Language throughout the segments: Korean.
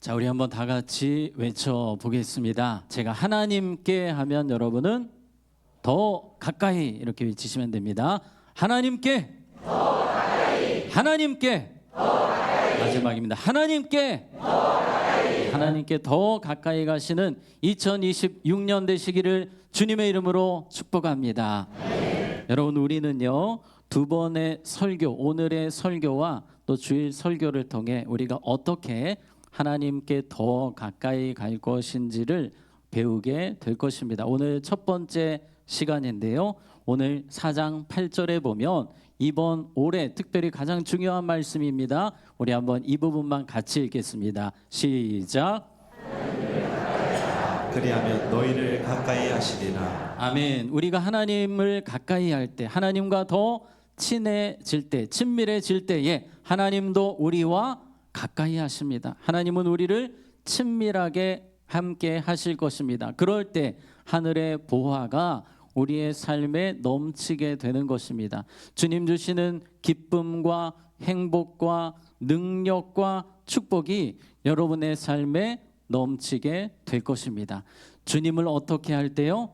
자, 우리 한번 다 같이 외쳐 보겠습니다. 제가 하나님께 하면 여러분은 더 가까이 이렇게 외치시면 됩니다. 하나님께 더 가까이. 하나님께 더 가까이. 마지막입니다. 하나님께 더 가까이. 하나님께 더 가까이 가시는 2026년 되시기를 주님의 이름으로 축복합니다. 여러분, 우리는요, 두 번의 설교, 오늘의 설교와 또 주일 설교를 통해 우리가 어떻게 하나님께 더 가까이 갈 것인지를 배우게 될 것입니다. 오늘 첫 번째 시간인데요, 오늘 4장 8절에 보면 이번 올해 특별히 가장 중요한 말씀입니다. 우리 한번 이 부분만 같이 읽겠습니다. 시작. 그리하면 너희를 가까이 하시리라. 아멘. 우리가 하나님을 가까이 할 때, 하나님과 더 친해질 때, 친밀해질 때에 하나님도 우리와 가까이 하십니다. 하나님은 우리를 친밀하게 함께 하실 것입니다. 그럴 때 하늘의 보화가 우리의 삶에 넘치게 되는 것입니다. 주님 주시는 기쁨과 행복과 능력과 축복이 여러분의 삶에 넘치게 될 것입니다. 주님을 어떻게 할 때요?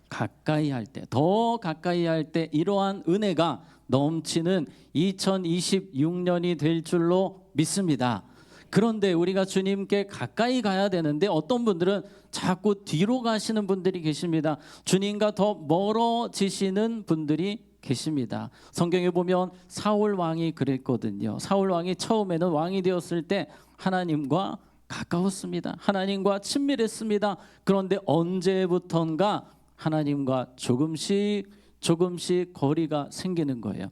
가까이 할 때, 더 가까이 할 때 이러한 은혜가 넘치는 2026년이 될 줄로 믿습니다. 그런데 우리가 주님께 가까이 가야 되는데 어떤 분들은 자꾸 뒤로 가시는 분들이 계십니다. 주님과 더 멀어지시는 분들이 계십니다. 성경에 보면 사울 왕이 그랬거든요. 사울 왕이 처음에는 왕이 되었을 때 하나님과 가까웠습니다. 하나님과 친밀했습니다. 그런데 언제부턴가 하나님과 조금씩 거리가 생기는 거예요.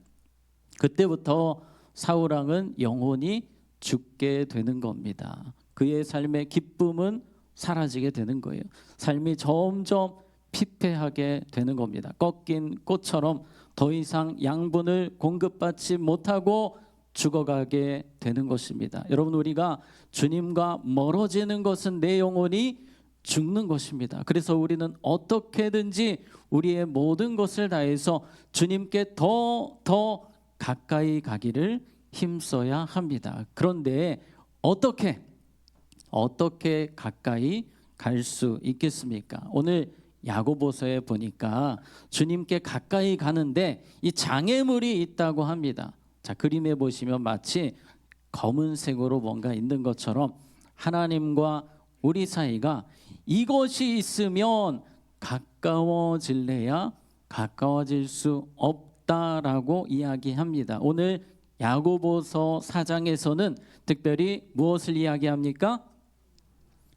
그때부터 사울 왕은 영혼이 죽게 되는 겁니다. 그의 삶의 기쁨은 사라지게 되는 거예요. 삶이 점점 피폐하게 되는 겁니다. 꺾인 꽃처럼 더 이상 양분을 공급받지 못하고 죽어가게 되는 것입니다. 여러분, 우리가 주님과 멀어지는 것은 내 영혼이 죽는 것입니다. 그래서 우리는 어떻게든지 우리의 모든 것을 다해서 주님께 더 가까이 가기를 힘써야 합니다. 그런데 어떻게 가까이 갈 수 있겠습니까? 오늘 야고보서에 보니까 주님께 가까이 가는데 이 장애물이 있다고 합니다. 자, 그림에 보시면 마치 검은색으로 뭔가 있는 것처럼 하나님과 우리 사이가 이것이 있으면 가까워질래야 가까워질 수 없다라고 이야기합니다. 오늘 야고보서 4장에서는 특별히 무엇을 이야기합니까?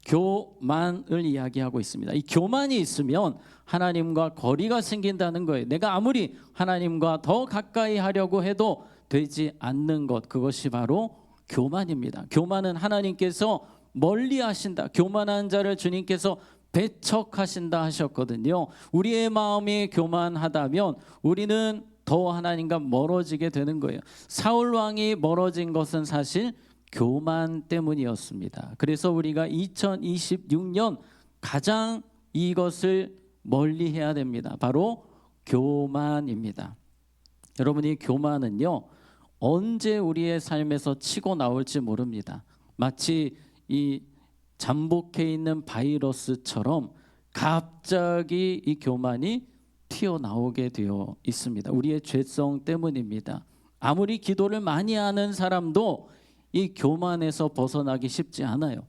교만을 이야기하고 있습니다. 이 교만이 있으면 하나님과 거리가 생긴다는 거예요. 내가 아무리 하나님과 더 가까이 하려고 해도 되지 않는 것, 그것이 바로 교만입니다. 교만은 하나님께서 멀리 하신다. 교만한 자를 주님께서 배척하신다 하셨거든요. 우리의 마음이 교만하다면 우리는 더 하나님과 멀어지게 되는 거예요. 사울 왕이 멀어진 것은 사실 교만 때문이었습니다. 그래서 우리가 2026년 가장 이것을 멀리 해야 됩니다. 바로 교만입니다. 여러분, 이 교만은요, 언제 우리의 삶에서 치고 나올지 모릅니다. 마치 이 잠복해 있는 바이러스처럼 갑자기 이 교만이 튀어나오게 되어 있습니다. 우리의 죄성 때문입니다. 아무리 기도를 많이 하는 사람도 이 교만에서 벗어나기 쉽지 않아요.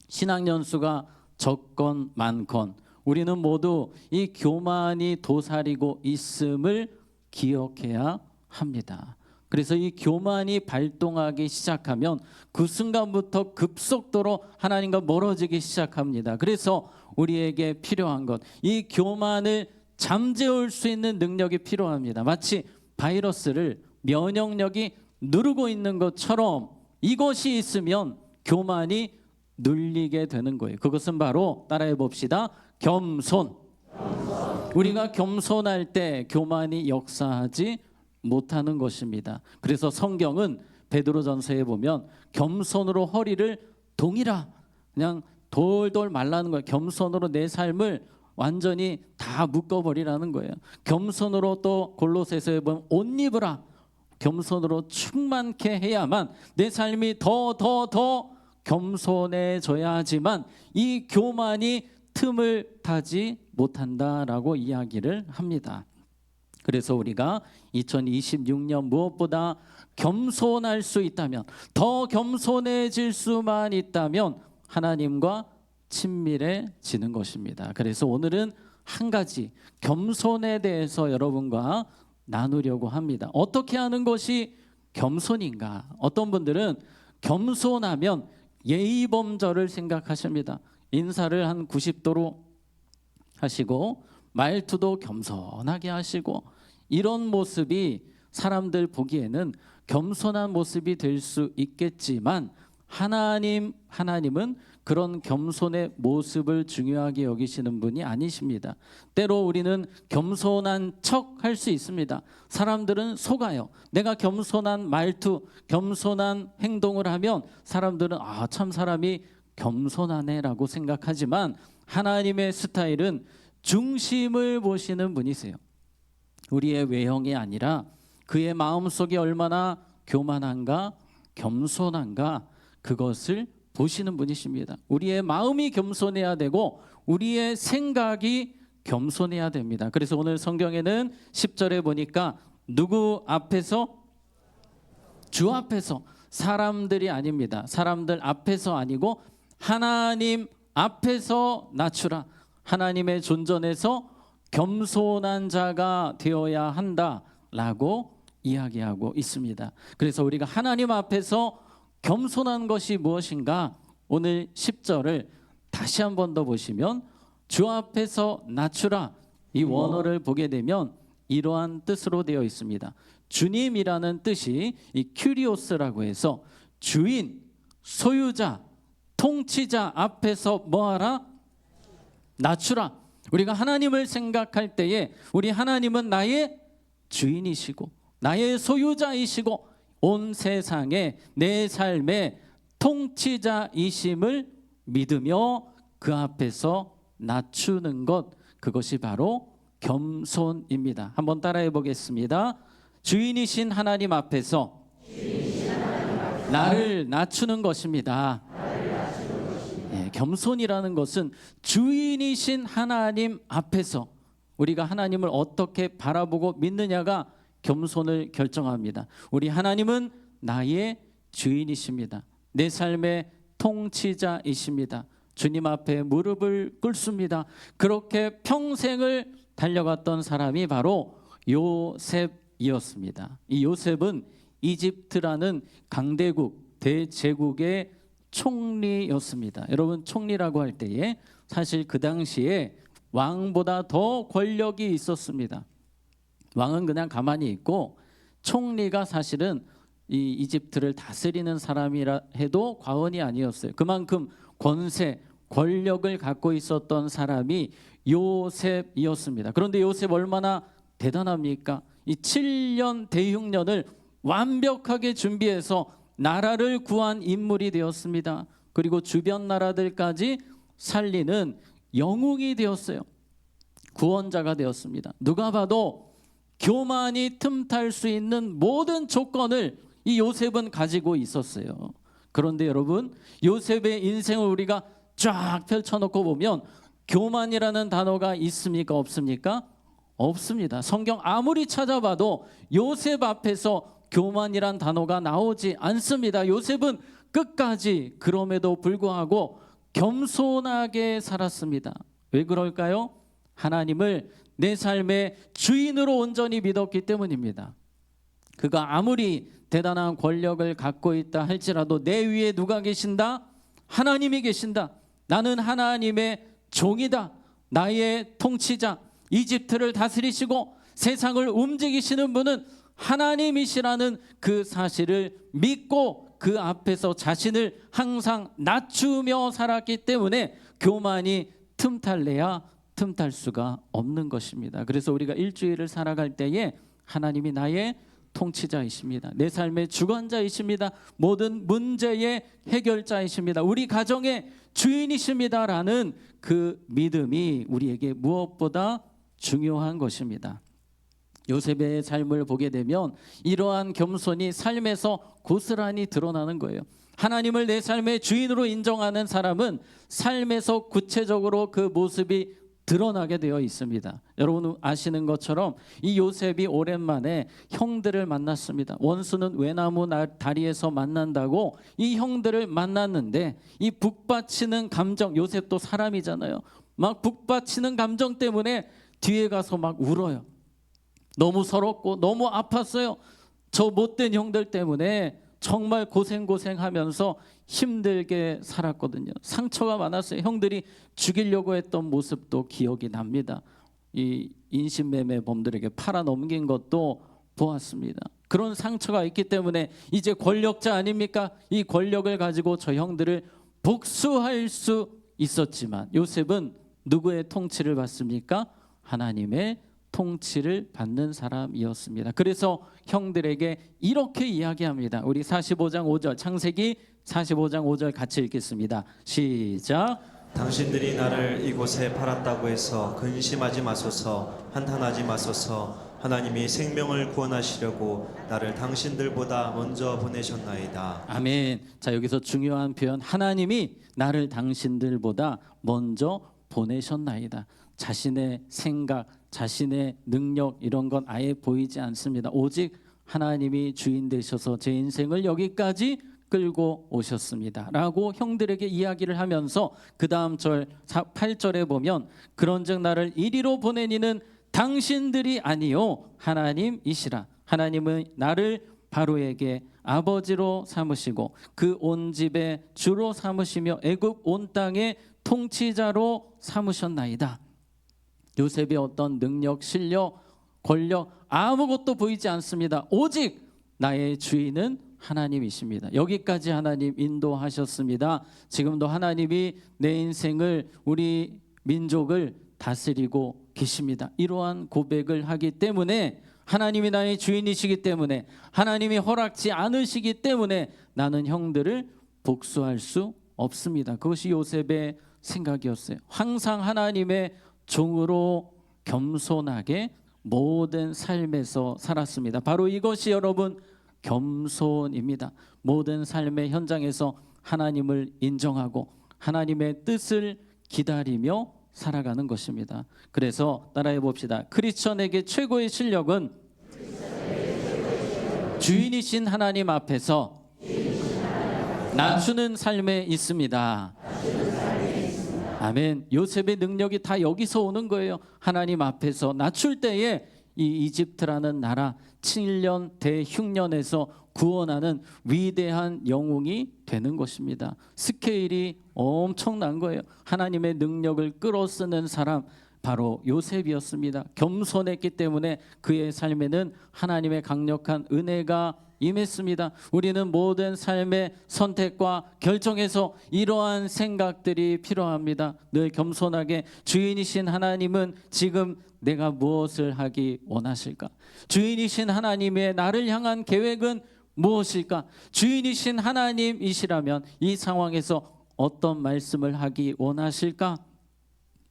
신앙연수가 적건 많건 우리는 모두 이 교만이 도사리고 있음을 기억해야 합니다. 그래서 이 교만이 발동하기 시작하면 그 순간부터 급속도로 하나님과 멀어지기 시작합니다. 그래서 우리에게 필요한 것, 이 교만을 잠재울 수 있는 능력이 필요합니다. 마치 바이러스를 면역력이 누르고 있는 것처럼 이것이 있으면 교만이 눌리게 되는 거예요. 그것은 바로 따라해 봅시다. 겸손. 우리가 겸손할 때 교만이 역사하지 못하는 것입니다. 그래서 성경은 베드로전서에 보면 겸손으로 허리를 동이라, 그냥 돌돌 말라는 거예요. 겸손으로 내 삶을 완전히 다 묶어버리라는 거예요. 겸손으로 또 골로새서에 보면 옷 입으라. 겸손으로 충만케 해야만 내 삶이 더 겸손해져야 하지만 이 교만이 틈을 타지 못한다라고 이야기를 합니다. 그래서 우리가 2026년 무엇보다 겸손할 수 있다면, 더 겸손해질 수만 있다면 하나님과 친밀해지는 것입니다. 그래서 오늘은 한 가지 겸손에 대해서 여러분과 나누려고 합니다. 어떻게 하는 것이 겸손인가? 어떤 분들은 겸손하면 예의범절을 생각하십니다. 인사를 한 90도로 하시고 말투도 겸손하게 하시고, 이런 모습이 사람들 보기에는 겸손한 모습이 될 수 있겠지만 하나님은 그런 겸손의 모습을 중요하게 여기시는 분이 아니십니다. 때로 우리는 겸손한 척 할 수 있습니다. 사람들은 속아요. 내가 겸손한 말투, 겸손한 행동을 하면 사람들은 참 사람이 겸손하네라고 생각하지만 하나님의 스타일은 중심을 보시는 분이세요. 우리의 외형이 아니라 그의 마음속이 얼마나 교만한가, 겸손한가, 그것을 보시는 분이십니다. 우리의 마음이 겸손해야 되고 우리의 생각이 겸손해야 됩니다. 그래서 오늘 성경에는 10절에 보니까 누구 앞에서? 주 앞에서, 사람들이 아닙니다. 사람들 앞에서 아니고 하나님 앞에서 낮추라. 하나님의 존전에서 겸손한 자가 되어야 한다라고 이야기하고 있습니다. 그래서 우리가 하나님 앞에서 겸손한 것이 무엇인가? 오늘 10절을 다시 한 번 더 보시면 주 앞에서 낮추라, 이 원어를 보게 되면 이러한 뜻으로 되어 있습니다. 주님이라는 뜻이 이 큐리오스라고 해서 주인, 소유자, 통치자 앞에서 뭐하라? 낮추라. 우리가 하나님을 생각할 때에 우리 하나님은 나의 주인이시고 나의 소유자이시고 온 세상에 내 삶의 통치자이심을 믿으며 그 앞에서 낮추는 것, 그것이 바로 겸손입니다. 한번 따라해 보겠습니다. 주인이신 하나님 앞에서 나를 낮추는 것입니다. 겸손이라는 것은 주인이신 하나님 앞에서 우리가 하나님을 어떻게 바라보고 믿느냐가 겸손을 결정합니다. 우리 하나님은 나의 주인이십니다. 내 삶의 통치자이십니다. 주님 앞에 무릎을 꿇습니다. 그렇게 평생을 달려갔던 사람이 바로 요셉이었습니다. 이 요셉은 이집트라는 강대국, 대제국의 총리였습니다. 여러분, 총리라고 할 때에 사실 그 당시에 왕보다 더 권력이 있었습니다. 왕은 그냥 가만히 있고 총리가 사실은 이 이집트를 다스리는 사람이라 해도 과언이 아니었어요. 그만큼 권세, 권력을 갖고 있었던 사람이 요셉이었습니다. 그런데 요셉 얼마나 대단합니까? 이 7년 대흉년을 완벽하게 준비해서 나라를 구한 인물이 되었습니다. 그리고 주변 나라들까지 살리는 영웅이 되었어요. 구원자가 되었습니다. 누가 봐도 교만이 틈탈 수 있는 모든 조건을 이 요셉은 가지고 있었어요. 그런데 여러분, 요셉의 인생을 우리가 쫙 펼쳐놓고 보면 교만이라는 단어가 있습니까? 없습니까? 없습니다. 성경 아무리 찾아봐도 요셉 앞에서 교만이란 단어가 나오지 않습니다. 요셉은 끝까지 그럼에도 불구하고 겸손하게 살았습니다. 왜 그럴까요? 하나님을 내 삶의 주인으로 온전히 믿었기 때문입니다. 그가 아무리 대단한 권력을 갖고 있다 할지라도 내 위에 누가 계신다? 하나님이 계신다. 나는 하나님의 종이다. 나의 통치자, 이집트를 다스리시고 세상을 움직이시는 분은 하나님이시라는 그 사실을 믿고 그 앞에서 자신을 항상 낮추며 살았기 때문에 교만이 틈탈래야 틈탈 수가 없는 것입니다. 그래서 우리가 일주일을 살아갈 때에 하나님이 나의 통치자이십니다. 내 삶의 주관자이십니다. 모든 문제의 해결자이십니다. 우리 가정의 주인이십니다라는 그 믿음이 우리에게 무엇보다 중요한 것입니다. 요셉의 삶을 보게 되면 이러한 겸손이 삶에서 고스란히 드러나는 거예요. 하나님을 내 삶의 주인으로 인정하는 사람은 삶에서 구체적으로 그 모습이 드러나게 되어 있습니다. 여러분 아시는 것처럼 이 요셉이 오랜만에 형들을 만났습니다. 원수는 외나무 다리에서 만난다고 이 형들을 만났는데 이 북받치는 감정, 요셉도 사람이잖아요. 막 북받치는 감정 때문에 뒤에 가서 막 울어요. 너무 서럽고 너무 아팠어요. 저 못된 형들 때문에 정말 고생하면서 힘들게 살았거든요. 상처가 많았어요. 형들이 죽이려고 했던 모습도 기억이 납니다. 이 인신매매범들에게 팔아넘긴 것도 보았습니다. 그런 상처가 있기 때문에 이제 권력자 아닙니까? 이 권력을 가지고 저 형들을 복수할 수 있었지만 요셉은 누구의 통치를 받습니까? 하나님의 통치를 받는 사람이었습니다. 그래서 형들에게 이렇게 이야기합니다. 우리 45장 5절, 창세기 45장 5절 같이 읽겠습니다. 시작. 당신들이 나를 이곳에 팔았다고 해서 근심하지 마소서, 한탄하지 마소서. 하나님이 생명을 구원하시려고 나를 당신들보다 먼저 보내셨나이다. 아멘. 자, 여기서 중요한 표현, 하나님이 나를 당신들보다 먼저 보내셨나이다. 자신의 생각, 자신의 능력 이런 건 아예 보이지 않습니다. 오직 하나님이 주인 되셔서 제 인생을 여기까지 끌고 오셨습니다 라고 형들에게 이야기를 하면서 그 다음 절 8절에 보면 그런즉 나를 이리로 보내니는 당신들이 아니요 하나님이시라. 하나님은 나를 바로에게 아버지로 삼으시고 그 온 집의 주로 삼으시며 애굽 온 땅의 통치자로 삼으셨나이다. 요셉의 어떤 능력, 실력, 권력 아무것도 보이지 않습니다. 오직 나의 주인은 하나님이십니다. 여기까지 하나님 인도하셨습니다. 지금도 하나님이 내 인생을, 우리 민족을 다스리고 계십니다. 이러한 고백을 하기 때문에, 하나님이 나의 주인이시기 때문에, 하나님이 허락지 않으시기 때문에 나는 형들을 복수할 수 없습니다. 그것이 요셉의 생각이었어요. 항상 하나님의 종으로 겸손하게 모든 삶에서 살았습니다. 바로 이것이 여러분 겸손입니다. 모든 삶의 현장에서 하나님을 인정하고 하나님의 뜻을 기다리며 살아가는 것입니다. 그래서 따라해 봅시다. 크리스천에게 최고의 실력은 주인이신 하나님 앞에서 낮추는 삶에 있습니다. 아멘. 요셉의 능력이 다 여기서 오는 거예요. 하나님 앞에서 낮출 때에 이 이집트라는 나라 7년 대흉년에서 구원하는 위대한 영웅이 되는 것입니다. 스케일이 엄청난 거예요. 하나님의 능력을 끌어쓰는 사람 바로 요셉이었습니다. 겸손했기 때문에 그의 삶에는 하나님의 강력한 은혜가 임했습니다. 우리는 모든 삶의 선택과 결정에서 이러한 생각들이 필요합니다. 늘 겸손하게 주인이신 하나님은 지금 내가 무엇을 하기 원하실까? 주인이신 하나님의 나를 향한 계획은 무엇일까? 주인이신 하나님이시라면 이 상황에서 어떤 말씀을 하기 원하실까?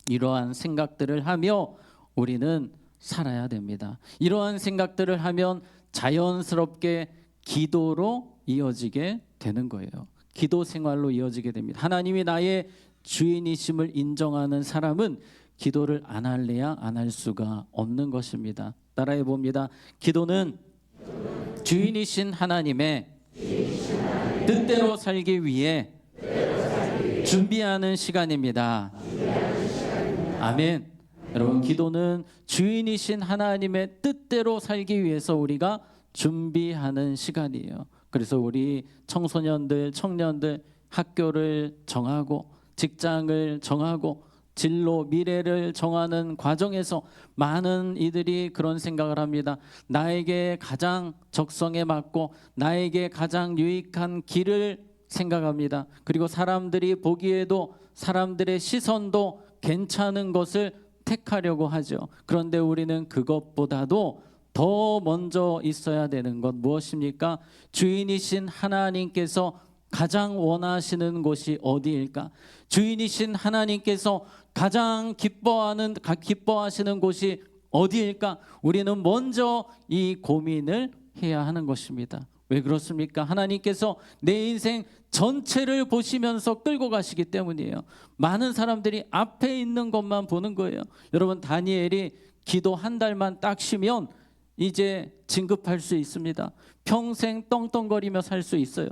이러한 생각들을 하며 우리는 살아야 됩니다. 이러한 생각들을 하면 자연스럽게 기도로 이어지게 되는 거예요. 기도 생활로 이어지게 됩니다. 하나님이 나의 주인이심을 인정하는 사람은 기도를 안 할래야 안 할 수가 없는 것입니다. 따라해 봅니다. 기도는 주인이신 하나님의 뜻대로 살기 위해 준비하는 시간입니다. 아멘. 여러분, 기도는 주인이신 하나님의 뜻대로 살기 위해서 우리가 준비하는 시간이에요. 그래서 우리 청소년들, 청년들 학교를 정하고 직장을 정하고 진로, 미래를 정하는 과정에서 많은 이들이 그런 생각을 합니다. 나에게 가장 적성에 맞고 나에게 가장 유익한 길을 생각합니다. 그리고 사람들이 보기에도, 사람들의 시선도 괜찮은 것을 택하려고 하죠. 그런데 우리는 그것보다도 더 먼저 있어야 되는 것 무엇입니까? 주인이신 하나님께서 가장 원하시는 곳이 어디일까? 주인이신 하나님께서 가장 기뻐하시는 곳이 어디일까? 우리는 먼저 이 고민을 해야 하는 것입니다. 왜 그렇습니까? 하나님께서 내 인생 전체를 보시면서 끌고 가시기 때문이에요. 많은 사람들이 앞에 있는 것만 보는 거예요. 여러분, 다니엘이 기도 한 달만 딱 쉬면 이제 진급할 수 있습니다. 평생 떵떵거리며 살 수 있어요.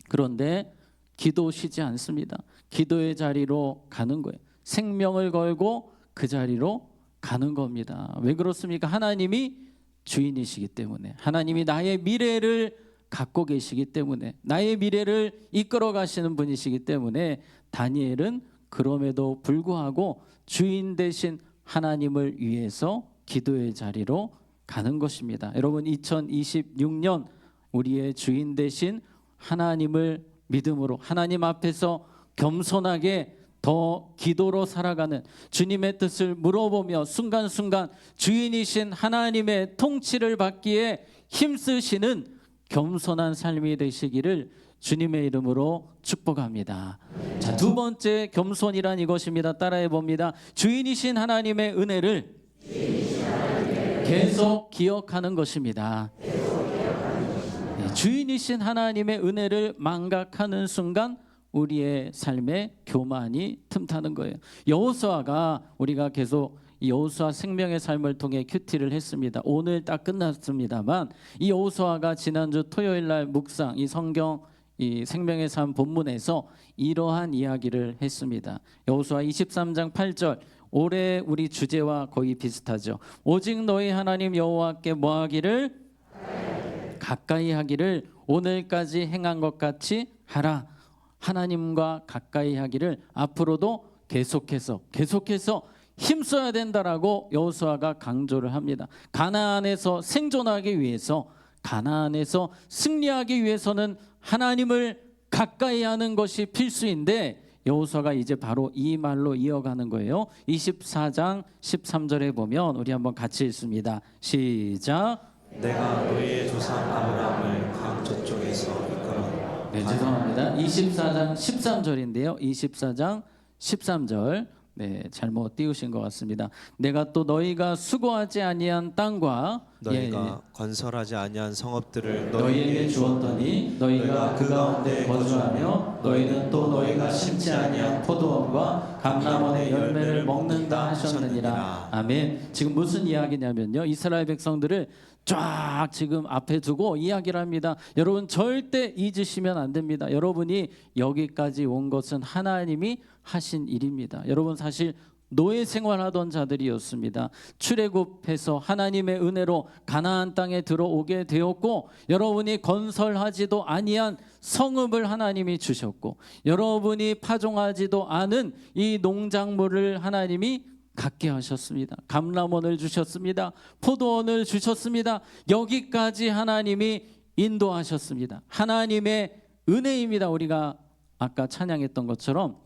그런데 기도 쉬지 않습니다. 기도의 자리로 가는 거예요. 생명을 걸고 그 자리로 가는 겁니다. 왜 그렇습니까? 하나님이 주인이시기 때문에, 하나님이 나의 미래를 갖고 계시기 때문에, 나의 미래를 이끌어 가시는 분이시기 때문에 다니엘은 그럼에도 불구하고 주인 되신 하나님을 위해서 기도의 자리로 가는 것입니다. 여러분, 2026년 우리의 주인 되신 하나님을 믿음으로 하나님 앞에서 겸손하게 더 기도로 살아가는, 주님의 뜻을 물어보며 순간순간 주인이신 하나님의 통치를 받기에 힘쓰시는 겸손한 삶이 되시기를 주님의 이름으로 축복합니다. 자, 두 번째 겸손이란 이것입니다. 따라해 봅니다. 주인이신 하나님의 은혜를 계속 기억하는 것입니다. 네, 주인이신 하나님의 은혜를 망각하는 순간 우리의 삶에 교만이 틈타는 거예요. 여호수아가, 우리가 계속 이 여호수아 생명의 삶을 통해 큐티를 했습니다. 오늘 딱 끝났습니다만, 이 여호수아가 지난주 토요일 날 묵상, 이 성경 이 생명의 삶 본문에서 이러한 이야기를 했습니다. 여호수아 23장 8절, 올해 우리 주제와 거의 비슷하죠. 오직 너희 하나님 여호와께 뭐하기를? 가까이 하기를 오늘까지 행한 것 같이 하라. 하나님과 가까이 하기를 앞으로도 계속해서 힘써야 된다라고 여호수아가 강조를 합니다. 가나안에서 생존하기 위해서, 가나안에서 승리하기 위해서는 하나님을 가까이 하는 것이 필수인데, 여호수아가 이제 바로 이 말로 이어가는 거예요. 24장 13절에 보면 우리 한번 같이 읽습니다. 시작. 내가 너희의 조상 아브라함을 강 저쪽에서 이끌어. 네, 죄송합니다. 24장 13절인데요. 24장 13절. 네, 잘못 띄우신 것 같습니다. 내가 또 너희가 수고하지 아니한 땅과 너희가 건설하지 아니한 성읍들을 너희에게 주었더니 너희가 그 가운데 거주하며 너희는 또 너희가 심지 아니한 포도원과 감람원의 열매를 먹는다 하셨느니라. 아멘. 지금 무슨 이야기냐면요, 이스라엘 백성들을 쫙 지금 앞에 두고 이야기를 합니다. 여러분, 절대 잊으시면 안 됩니다. 여러분이 여기까지 온 것은 하나님이 하신 일입니다. 여러분, 사실 노예 생활하던 자들이었습니다. 출애굽해서 하나님의 은혜로 가나안 땅에 들어오게 되었고, 여러분이 건설하지도 아니한 성읍을 하나님이 주셨고, 여러분이 파종하지도 않은 이 농작물을 하나님이 갖게 하셨습니다. 감람원을 주셨습니다. 포도원을 주셨습니다. 여기까지 하나님이 인도하셨습니다. 하나님의 은혜입니다. 우리가 아까 찬양했던 것처럼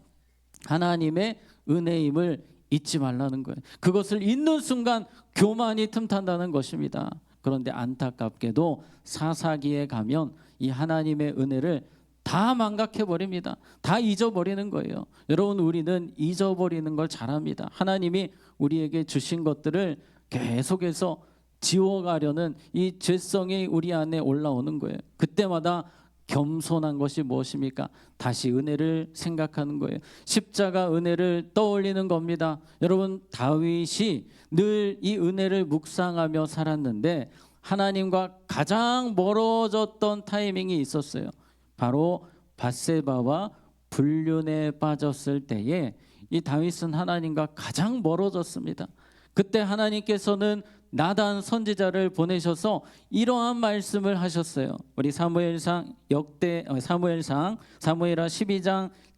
하나님의 은혜임을 잊지 말라는 거예요. 그것을 잊는 순간 교만이 틈탄다는 것입니다. 그런데 안타깝게도 사사기에 가면 이 하나님의 은혜를 다 망각해버립니다. 다 잊어버리는 거예요. 여러분, 우리는 잊어버리는 걸 잘합니다. 하나님이 우리에게 주신 것들을 계속해서 지워가려는 이 죄성이 우리 안에 올라오는 거예요. 그때마다 겸손한 것이 무엇입니까? 다시 은혜를 생각하는 거예요. 십자가 은혜를 떠올리는 겁니다. 여러분, 다윗이 늘 이 은혜를 묵상하며 살았는데 하나님과 가장 멀어졌던 타이밍이 있었어요. 바로 밧세바와 불륜에 빠졌을 때에 이 다윗은 하나님과 가장 멀어졌습니다. 그때 하나님께서는 나단 선지자를 보내셔서 이러한 말씀을 하셨어요. 우리 사무엘상 12장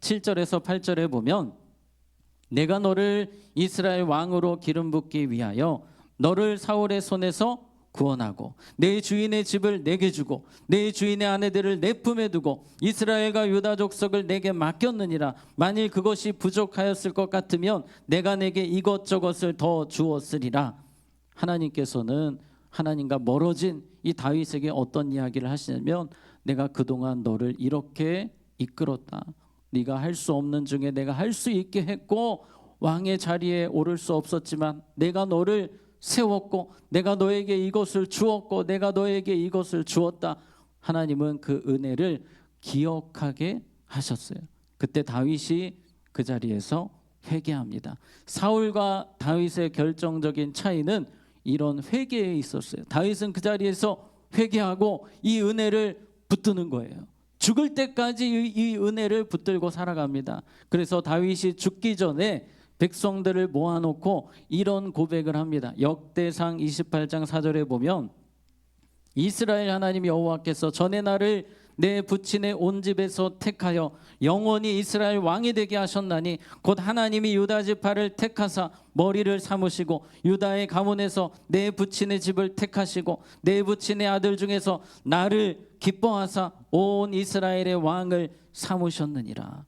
7절에서 8절에 보면, 내가 너를 이스라엘 왕으로 기름 붓기 위하여 너를 사울의 손에서 구원하고 내 주인의 집을 내게 주고 내 주인의 아내들을 내 품에 두고 이스라엘과 유다 족속을 내게 맡겼느니라. 만일 그것이 부족하였을 것 같으면 내가 내게 이것저것을 더 주었으리라. 하나님께서는 하나님과 멀어진 이 다윗에게 어떤 이야기를 하시냐면, 내가 그동안 너를 이렇게 이끌었다. 네가 할 수 없는 중에 내가 할 수 있게 했고, 왕의 자리에 오를 수 없었지만 내가 너를 세웠고, 내가 너에게 이것을 주었고, 내가 너에게 이것을 주었다. 하나님은 그 은혜를 기억하게 하셨어요. 그때 다윗이 그 자리에서 회개합니다. 사울과 다윗의 결정적인 차이는 이런 회개에 있었어요. 다윗은 그 자리에서 회개하고 이 은혜를 붙드는 거예요. 죽을 때까지 이 은혜를 붙들고 살아갑니다. 그래서 다윗이 죽기 전에 백성들을 모아놓고 이런 고백을 합니다. 역대상 28장 4절에 보면 이스라엘 하나님 여호와께서 전에 나를 내 부친의 온 집에서 택하여 영원히 이스라엘 왕이 되게 하셨나니 곧 하나님이 유다 지파를 택하사 머리를 삼으시고 유다의 가문에서 내 부친의 집을 택하시고 내 부친의 아들 중에서 나를 기뻐하사 온 이스라엘의 왕을 삼으셨느니라.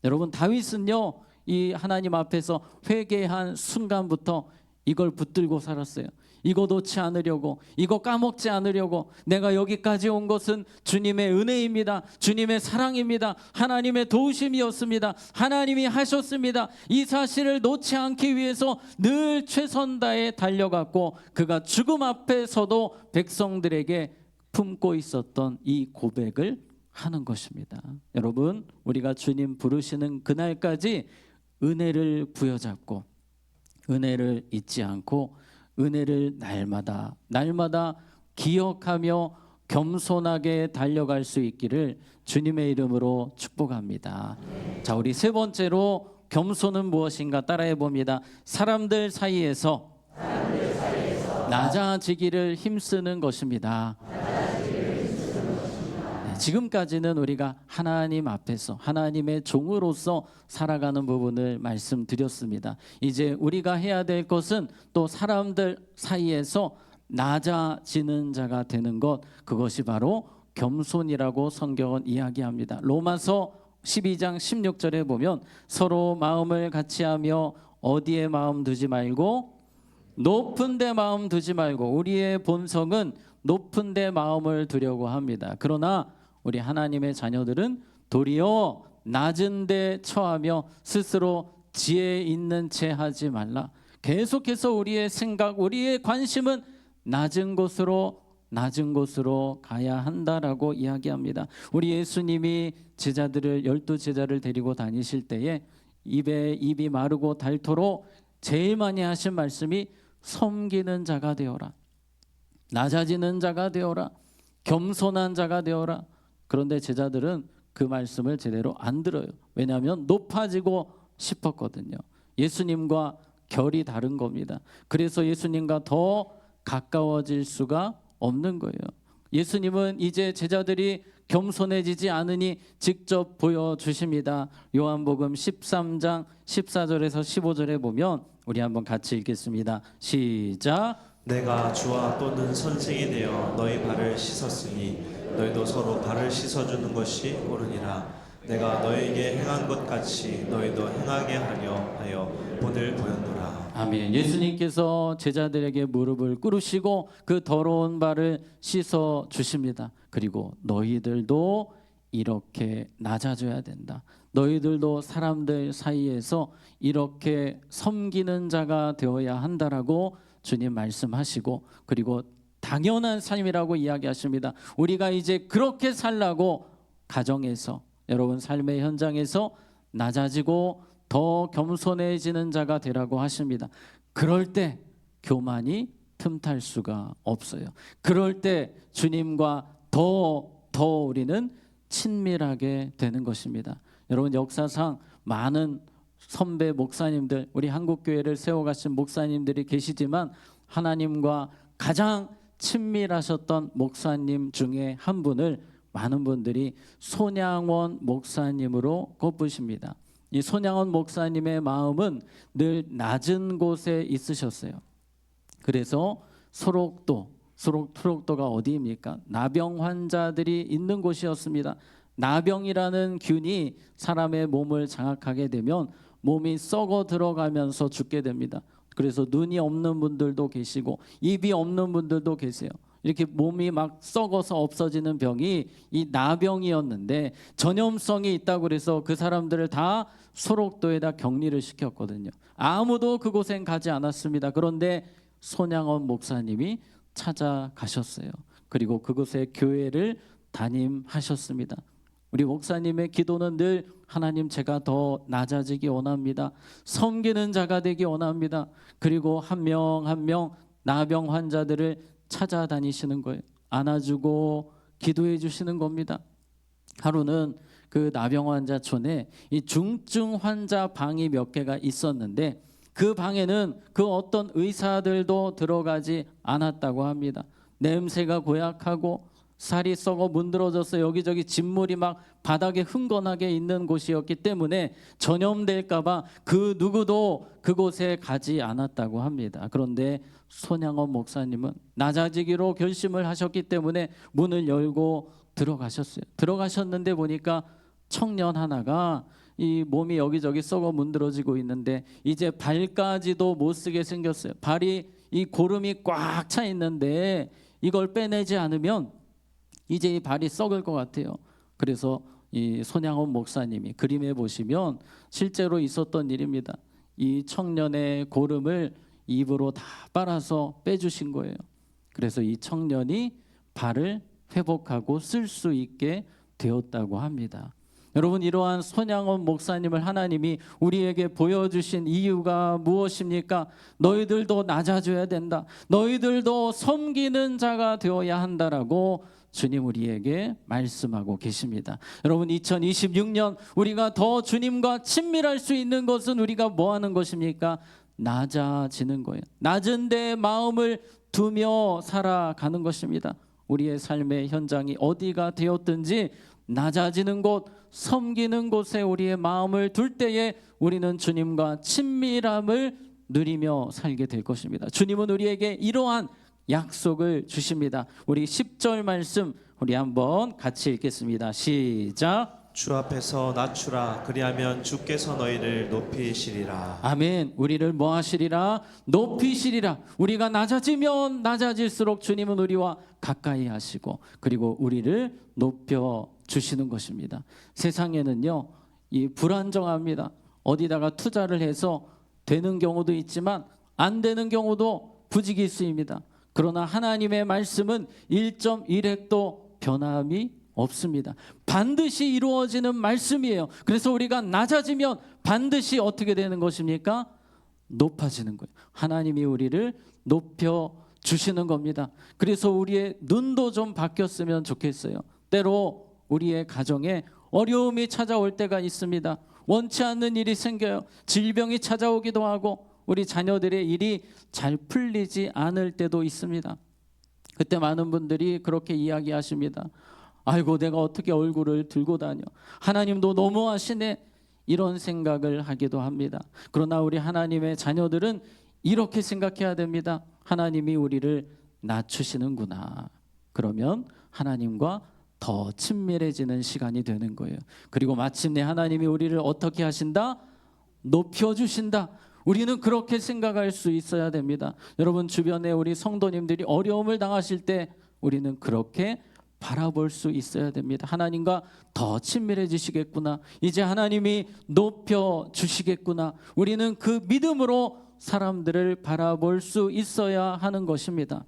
여러분, 다윗은요 이 하나님 앞에서 회개한 순간부터 이걸 붙들고 살았어요. 이거 놓지 않으려고, 이거 까먹지 않으려고, 내가 여기까지 온 것은 주님의 은혜입니다. 주님의 사랑입니다. 하나님의 도우심이었습니다. 하나님이 하셨습니다. 이 사실을 놓지 않기 위해서 늘 최선 다해 달려갔고, 그가 죽음 앞에서도 백성들에게 품고 있었던 이 고백을 하는 것입니다. 여러분, 우리가 주님 부르시는 그날까지 은혜를 부여잡고 은혜를 잊지 않고 은혜를 날마다 기억하며 겸손하게 달려갈 수 있기를 주님의 이름으로 축복합니다. 자, 우리 세 번째로 겸손은 무엇인가 따라해 봅니다. 사람들 사이에서 낮아지기를 힘쓰는 것입니다. 지금까지는 우리가 하나님 앞에서 하나님의 종으로서 살아가는 부분을 말씀드렸습니다. 이제 우리가 해야 될 것은 또 사람들 사이에서 낮아지는 자가 되는 것, 그것이 바로 겸손이라고 성경은 이야기합니다. 로마서 12장 16절에 보면 서로 마음을 같이하며 어디에 마음 두지 말고 높은 데 마음 두지 말고, 우리의 본성은 높은 데 마음을 두려고 합니다. 그러나 우리 하나님의 자녀들은 도리어 낮은 데 처하며 스스로 지혜 있는 채 하지 말라. 계속해서 우리의 생각, 우리의 관심은 낮은 곳으로 가야 한다라고 이야기합니다. 우리 예수님이 제자들을 12제자를 데리고 다니실 때에 입이 마르고 닳도록 제일 많이 하신 말씀이 섬기는 자가 되어라, 낮아지는 자가 되어라, 겸손한 자가 되어라. 그런데 제자들은 그 말씀을 제대로 안 들어요. 왜냐하면 높아지고 싶었거든요. 예수님과 결이 다른 겁니다. 그래서 예수님과 더 가까워질 수가 없는 거예요. 예수님은 이제 제자들이 겸손해지지 않으니 직접 보여주십니다. 요한복음 13장 14절에서 15절에 보면 우리 한번 같이 읽겠습니다. 시작. 내가 주와 또는 선생이 되어 너희 발을 씻었으니 너희도 서로 발을 씻어주는 것이 옳으니라. 내가 너희에게 행한 것 같이 너희도 행하게 하려 하여 본을 보였노라. 아멘. 예수님께서 제자들에게 무릎을 꿇으시고 그 더러운 발을 씻어 주십니다. 그리고 너희들도 이렇게 낮아져야 된다. 너희들도 사람들 사이에서 이렇게 섬기는 자가 되어야 한다라고 주님 말씀하시고, 그리고 당연한 삶이라고 이야기하십니다. 우리가 이제 그렇게 살라고 가정에서, 여러분 삶의 현장에서 낮아지고 더 겸손해지는 자가 되라고 하십니다. 그럴 때 교만이 틈탈 수가 없어요. 그럴 때 주님과 더 우리는 친밀하게 되는 것입니다. 여러분, 역사상 많은 선배 목사님들, 우리 한국교회를 세워가신 목사님들이 계시지만 하나님과 가장 친밀하셨던 목사님 중에 한 분을 많은 분들이 손양원 목사님으로 꼽으십니다. 이 손양원 목사님의 마음은 늘 낮은 곳에 있으셨어요. 그래서 소록도가 어디입니까? 나병 환자들이 있는 곳이었습니다. 나병이라는 균이 사람의 몸을 장악하게 되면 몸이 썩어 들어가면서 죽게 됩니다. 그래서 눈이 없는 분들도 계시고 입이 없는 분들도 계세요. 이렇게 몸이 막 썩어서 없어지는 병이 이 나병이었는데 전염성이 있다고 그래서 그 사람들을 다 소록도에다 격리를 시켰거든요. 아무도 그곳엔 가지 않았습니다. 그런데 손양원 목사님이 찾아가셨어요. 그리고 그곳에 교회를 담임하셨습니다. 우리 목사님의 기도는 늘 하나님 제가 더 낮아지기 원합니다. 섬기는 자가 되기 원합니다. 그리고 한 명 한 명 나병 환자들을 찾아다니시는 거예요. 안아주고 기도해 주시는 겁니다. 하루는 그 나병 환자촌에 이 중증 환자 방이 몇 개가 있었는데 그 방에는 그 어떤 의사들도 들어가지 않았다고 합니다. 냄새가 고약하고 살이 썩어 문드러져서 여기저기 진물이 막 바닥에 흥건하게 있는 곳이었기 때문에 전염될까 봐 그 누구도 그곳에 가지 않았다고 합니다. 그런데 손양원 목사님은 낮아지기로 결심을 하셨기 때문에 문을 열고 들어가셨어요. 들어가셨는데 보니까 청년 하나가 이 몸이 여기저기 썩어 문드러지고 있는데 이제 발까지도 못 쓰게 생겼어요. 발이 이 고름이 꽉 차 있는데 이걸 빼내지 않으면 이제 이 발이 썩을 것 같아요. 그래서 이 손양원 목사님이 그림에 보시면 실제로 있었던 일입니다. 이 청년의 고름을 입으로 다 빨아서 빼주신 거예요. 그래서 이 청년이 발을 회복하고 쓸 수 있게 되었다고 합니다. 여러분, 이러한 손양원 목사님을 하나님이 우리에게 보여주신 이유가 무엇입니까? 너희들도 낮아져야 된다. 너희들도 섬기는 자가 되어야 한다라고 주님 우리에게 말씀하고 계십니다. 여러분, 2026년 우리가 더 주님과 친밀할 수 있는 것은 우리가 뭐 하는 것입니까? 낮아지는 거예요. 낮은 데 마음을 두며 살아가는 것입니다. 우리의 삶의 현장이 어디가 되었든지 낮아지는 곳, 섬기는 곳에 우리의 마음을 둘 때에 우리는 주님과 친밀함을 누리며 살게 될 것입니다. 주님은 우리에게 이러한 약속을 주십니다. 우리 10절 말씀 우리 한번 같이 읽겠습니다. 시작. 주 앞에서 낮추라. 그리하면 주께서 너희를 높이시리라. 아멘. 우리를 뭐 하시리라? 높이시리라. 우리가 낮아지면 낮아질수록 주님은 우리와 가까이 하시고 그리고 우리를 높여 주시는 것입니다. 세상에는요, 이 불안정합니다. 어디다가 투자를 해서 되는 경우도 있지만 안 되는 경우도 부지기수입니다. 그러나 하나님의 말씀은 1.1핵도 변함이 없습니다. 반드시 이루어지는 말씀이에요. 그래서 우리가 낮아지면 반드시 어떻게 되는 것입니까? 높아지는 거예요. 하나님이 우리를 높여 주시는 겁니다. 그래서 우리의 눈도 좀 바뀌었으면 좋겠어요. 때로 우리의 가정에 어려움이 찾아올 때가 있습니다. 원치 않는 일이 생겨요. 질병이 찾아오기도 하고 우리 자녀들의 일이 잘 풀리지 않을 때도 있습니다. 그때 많은 분들이 그렇게 이야기하십니다. 아이고, 내가 어떻게 얼굴을 들고 다녀. 하나님도 너무하시네. 이런 생각을 하기도 합니다. 그러나 우리 하나님의 자녀들은 이렇게 생각해야 됩니다. 하나님이 우리를 낮추시는구나. 그러면 하나님과 더 친밀해지는 시간이 되는 거예요. 그리고 마침내 하나님이 우리를 어떻게 하신다? 높여주신다. 우리는 그렇게 생각할 수 있어야 됩니다. 여러분, 주변에 우리 성도님들이 어려움을 당하실 때 우리는 그렇게 바라볼 수 있어야 됩니다. 하나님과 더 친밀해지시겠구나. 이제 하나님이 높여주시겠구나. 우리는 그 믿음으로 사람들을 바라볼 수 있어야 하는 것입니다.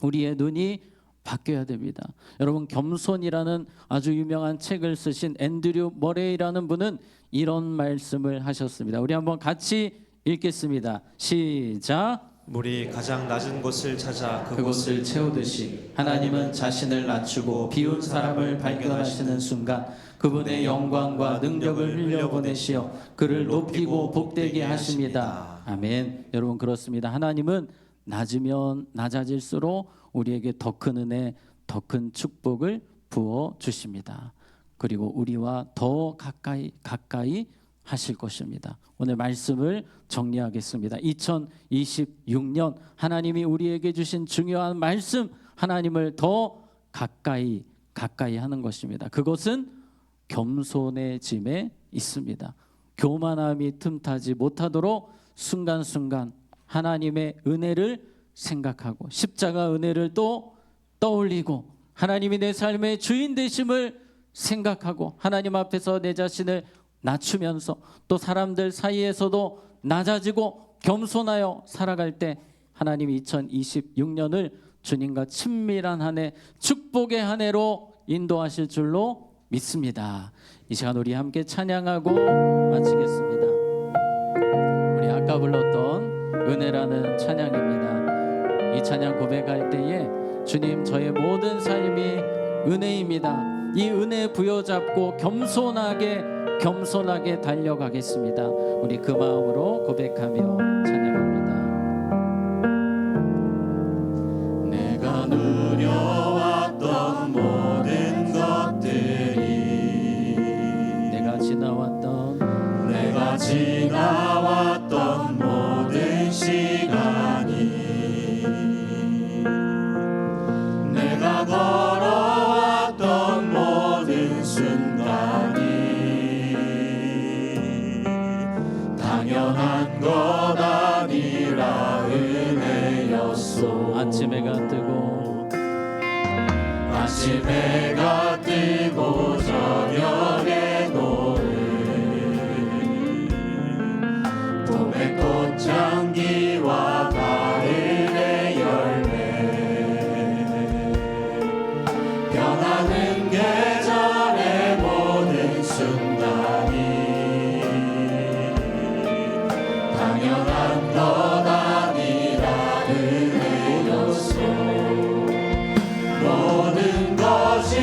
우리의 눈이 바뀌어야 됩니다. 여러분, 겸손이라는 아주 유명한 책을 쓰신 앤드류 머레이라는 분은 이런 말씀을 하셨습니다. 우리 한번 같이 읽겠습니다. 시작. 물이 가장 낮은 곳을 찾아 그곳을 채우듯이 하나님은 자신을 낮추고 비운 사람을 발견하시는 순간 그분의 영광과 능력을 흘려보내시어 그를 높이고 복되게 하십니다. 아멘. 여러분, 그렇습니다. 하나님은 낮으면 낮아질수록 우리에게 더 큰 은혜, 더 큰 축복을 부어 주십니다. 그리고 우리와 더 가까이 하실 것입니다. 오늘 말씀을 정리하겠습니다. 2026년 하나님이 우리에게 주신 중요한 말씀, 하나님을 더 가까이 하는 것입니다. 그것은 겸손해짐에 있습니다. 교만함이 틈타지 못하도록 순간순간 하나님의 은혜를 생각하고 십자가 은혜를 또 떠올리고 하나님이 내 삶의 주인 되심을 생각하고 하나님 앞에서 내 자신을 낮추면서 또 사람들 사이에서도 낮아지고 겸손하여 살아갈 때 하나님이 2026년을 주님과 친밀한 한 해, 축복의 한 해로 인도하실 줄로 믿습니다. 이 시간 우리 함께 찬양하고 마치겠습니다. 우리 아까 불렀던 은혜라는 찬양입니다. 이 찬양 고백할 때에 주님, 저의 모든 삶이 은혜입니다. 이 은혜 부여잡고 겸손하게 달려가겠습니다. 우리 그 마음으로 고백하며 찬양합니다. 내가 누려왔던 모든 것들이 내가 지나왔던 모든 시간이 내가 걸어왔던 모든 순간이 당연한 것 아니라 은혜였소. 아침 해가 뜨고 저녁에 노을 봄의 꽃향기와 가을의 열매 변하는 계절의 모든 순간이 당연한 것 아니라 은혜였소. 모든 것이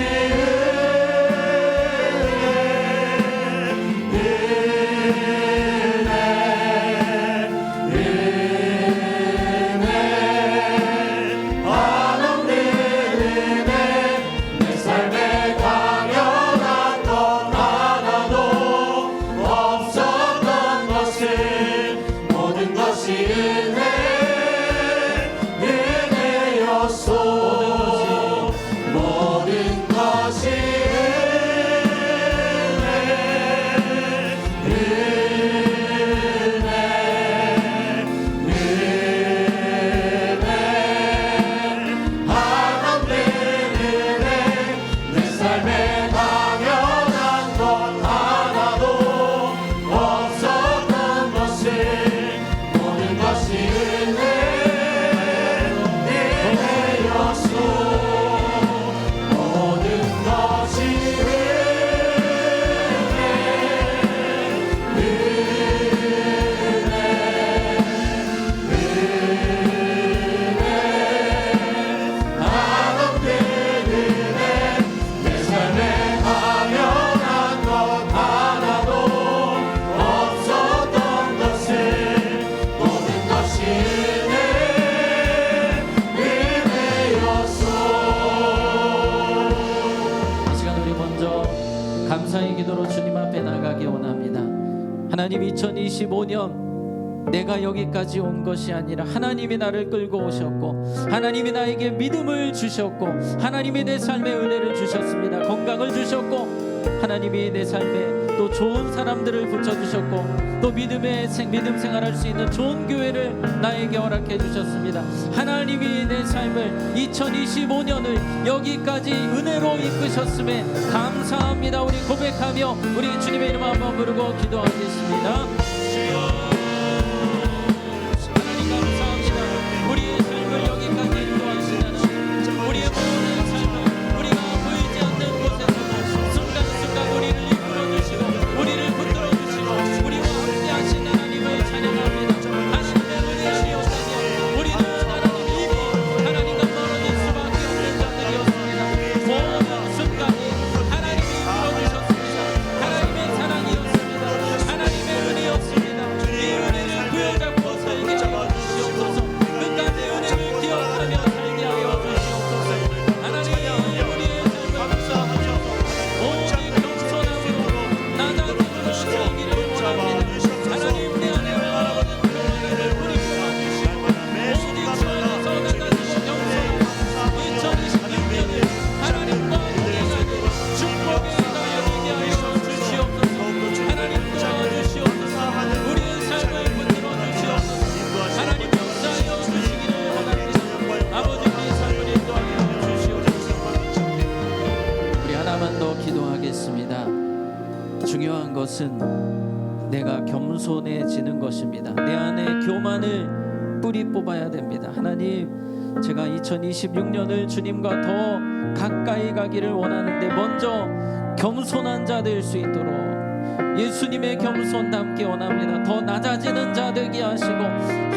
감사의 기도로 주님 앞에 나가기 원합니다. 하나님, 2025년 내가 여기까지 온 것이 아니라 하나님이 나를 끌고 오셨고 하나님이 나에게 믿음을 주셨고 하나님이 내 삶에 은혜를 주셨습니다. 건강을 주셨고 하나님이 내 삶에 또 좋은 사람들을 붙여주셨고 또 믿음 생활할 수 있는 좋은 교회를 나에게 허락해 주셨습니다. 하나님이 내 삶을 2025년을 여기까지 은혜로 이끄셨음에 감사합니다. 우리 고백하며 우리 주님의 이름 한번 부르고 기도하겠습니다. 하나님 감사합니다. 우리의 삶을 여기까지 인도하시는 우리의 모든 삶을 우리가 보이지 않는 곳에서도 순간순간 우리를 이끌어주시고 우리를 붙들어주시고 우리와 함께 하신 하나님을 찬양합니다. 하나님의 은혜시옵소서. 우리는 하나님 이미 하나님과 멀어질 수밖에 없는 자들이었습니다. 모든 순간이 하나님이 이끌어주셨습니다. 하나님의 사랑이었습니다. 하나님의 은혜였습니다. 이 은혜를 부여잡고 살게 하여 주시옵소서. 끝까지 은혜를 기억하며 살게 하여 주시옵소서. 하나님, 우리의 삶을 감사하셔서 오직 겸손함으로 나다짐으로 살기를 원합니다. 하나님, 내 안에 모든 교만을 뿌리고 와주시고 오직 주 안에서 나다짐으로 겸손함 2026년을 하나님과 동행하는 축복의 나여 되게 하여 주시옵소서. 하나님 도와주시옵소서. 우리의 삶을 붙들어 주시옵소서. 하나님 역사하여 주시기를 원합니다. 아버지, 우리의 삶을 인도하여 주시옵소서. 우리 하나만 더 기도하겠습니다. 중요한 것은 내가 겸손해지는 것입니다. 내 안에 교만을 뿌리 뽑아야 됩니다. 하나님, 제가 2026년을 주님과 더 가까이 가기를 원하는데 먼저 겸손한 자 될 수 있도록 예수님의 겸손 담기 원합니다. 더 낮아지는 자 되게 하시고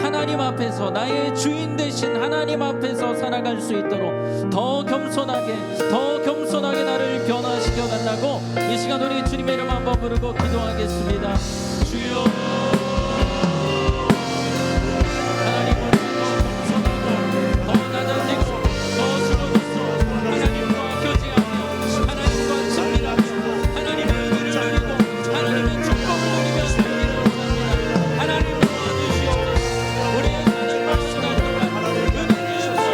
하나님 앞에서 나의 주인 되신 하나님 앞에서 살아갈 수 있도록 더 겸손하게 나를 변화시켜 달라고 이 시간 우리 주님의 이름 한번 부르고 기도하겠습니다. 주여 하나님을 더 낮아지고 더 surrog서 하나님과 교제하며 하나님과 친밀하며 하나님의 은혜를 누리고 하나님의 축복을 누리며 살기를 원합니다. 하나님 도와주시옵소서. 우리의 삶을 마치는 동안 은혜를 부어주셔서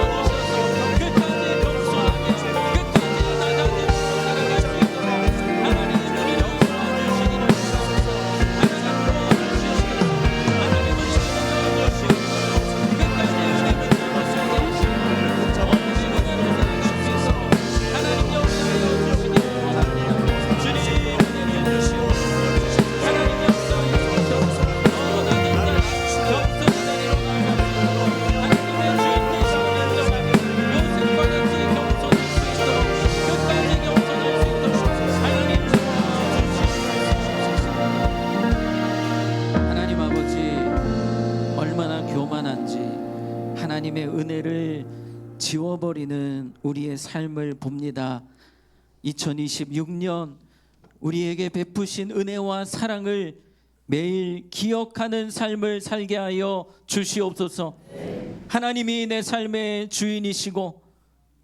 끝까지 겸손하게 끝까지 낮아지며 살아갈 수 있도록 하나님의 은혜를 도와주시기를 원합니다. 하나님 도와주시옵소서. 하나님을 지켜주시옵소서. 끝까지 은혜 붙들고 살게 하시고 없는 은혜로 살아갈 수 있도록 하나님 역사하여 주시기를 원합니다. 주님 은혜를 주시옵소서. 하나님 역사하여 주셔서 더 낮은 자 겸손한 자리로 나아가시고 하나님의 주인 되시고 요셉과 같이 겸손할 수 있도록 끝까지 겸손할 수 있도록 하나님 도와주시옵소서. 하나님 아버지 얼마나 교만한지 하나님의 은혜를 지워버리는 우리의 삶을 봅니다. 2026년 우리에게 베푸신 은혜와 사랑을 매일 기억하는 삶을 살게 하여 주시옵소서. 하나님이 내 삶의 주인이시고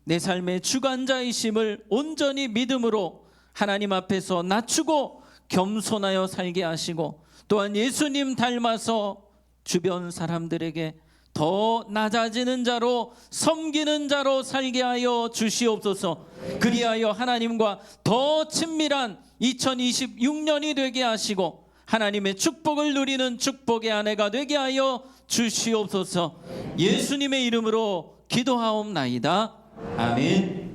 내 삶의 주관자이심을 온전히 믿음으로 하나님 앞에서 낮추고 겸손하여 살게 하시고 또한 예수님 닮아서 주변 사람들에게 더 낮아지는 자로 섬기는 자로 살게 하여 주시옵소서. 그리하여 하나님과 더 친밀한 2026년이 되게 하시고 하나님의 축복을 누리는 축복의 아내가 되게 하여 주시옵소서. 예수님의 이름으로 기도하옵나이다. 아멘.